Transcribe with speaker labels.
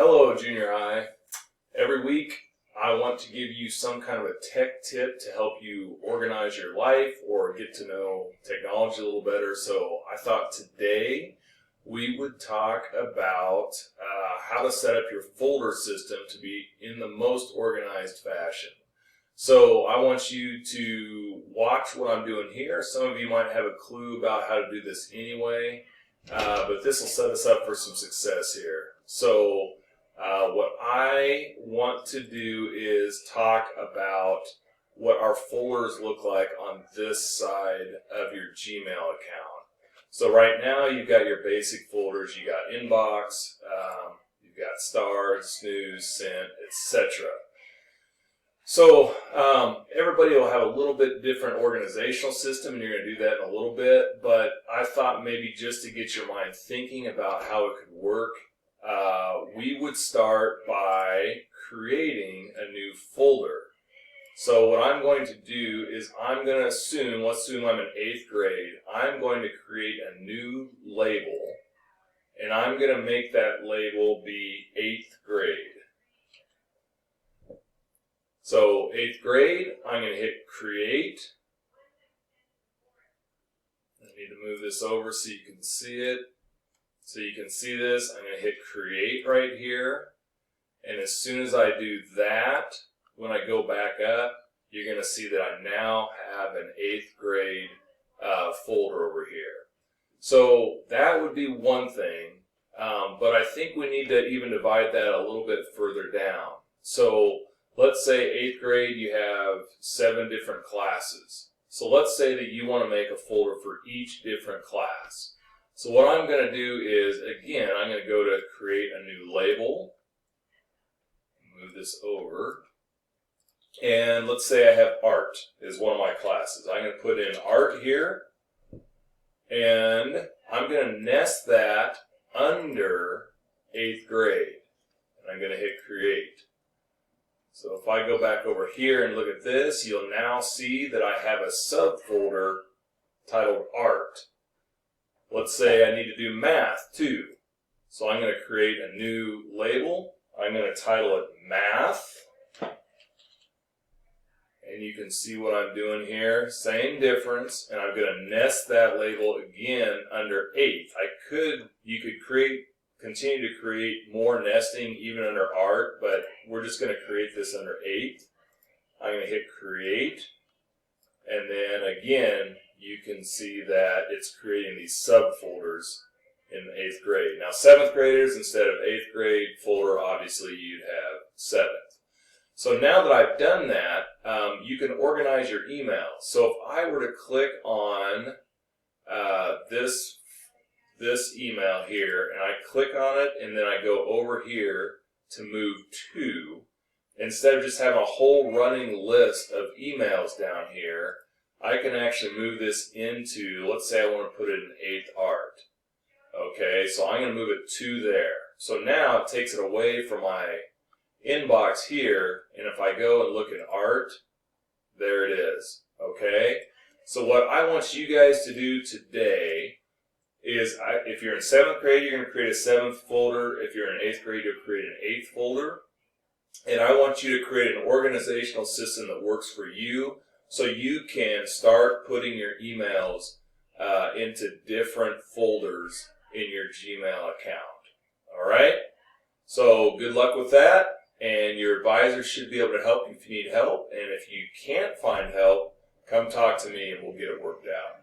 Speaker 1: Hello, junior high. Every week I want to give you some kind of a tech tip to help you organize your life or get to know technology a little better. So I thought today we would talk about how to set up your folder system to be in the most organized fashion. So I want you to watch what I'm doing here. Some of you might have a clue about how to do this anyway, but this will set us up for some success here. So what I want to do is talk about what our folders look like on this side of your Gmail account. So right now you've got your basic folders. You got inbox, you've got stars, snooze, sent, etc. So everybody will have a little bit different organizational system, and you're going to do that in a little bit, but I thought maybe just to get your mind thinking about how it could work, we would start by creating a new folder. So what I'm going to do is I'm going to assume, let's assume I'm in 8th grade, I'm going to create a new label, and I'm going to make that label be 8th grade. So 8th grade, I'm going to hit create. I need to move this over so you can see it. So you can see this, I'm going to hit create right here. And as soon as I do that, when I go back up, you're going to see that I now have an 8th grade folder over here. So that would be one thing, but I think we need to even divide that a little bit further down. So let's say 8th grade, you have 7 different classes. So let's say that you want to make a folder for each different class. So what I'm going to do is, again, I'm going to go to create a new label. Move this over. And let's say I have art is one of my classes. I'm going to put in art here. And I'm going to nest that under 8th grade. And I'm going to hit create. So if I go back over here and look at this, you'll now see that I have a subfolder titled art. Let's say I need to do math too. So I'm going to create a new label. I'm going to title it math. And you can see what I'm doing here. Same difference. And I'm going to nest that label again under 8th. You could continue to create more nesting even under art, but we're just going to create this under 8th. I'm going to hit create. And then again, you can see that it's creating these subfolders in the 8th grade. Now 7th graders, instead of 8th grade folder, obviously you'd have 7th. So now that I've done that, you can organize your emails. So if I were to click on this email here, and I click on it, and then I go over here to move to, instead of just having a whole running list of emails down here, I can actually move this into, let's say I want to put it in 8th art. Okay, so I'm going to move it to there. So now it takes it away from my inbox here, and if I go and look at art, there it is. Okay, so what I want you guys to do today is, if you're in 7th grade, you're going to create a 7th folder. If you're in 8th grade, you'll create an 8th folder. And I want you to create an organizational system that works for you, so you can start putting your emails into different folders in your Gmail account. All right? So good luck with that, and your advisor should be able to help you if you need help. And if you can't find help, come talk to me and we'll get it worked out.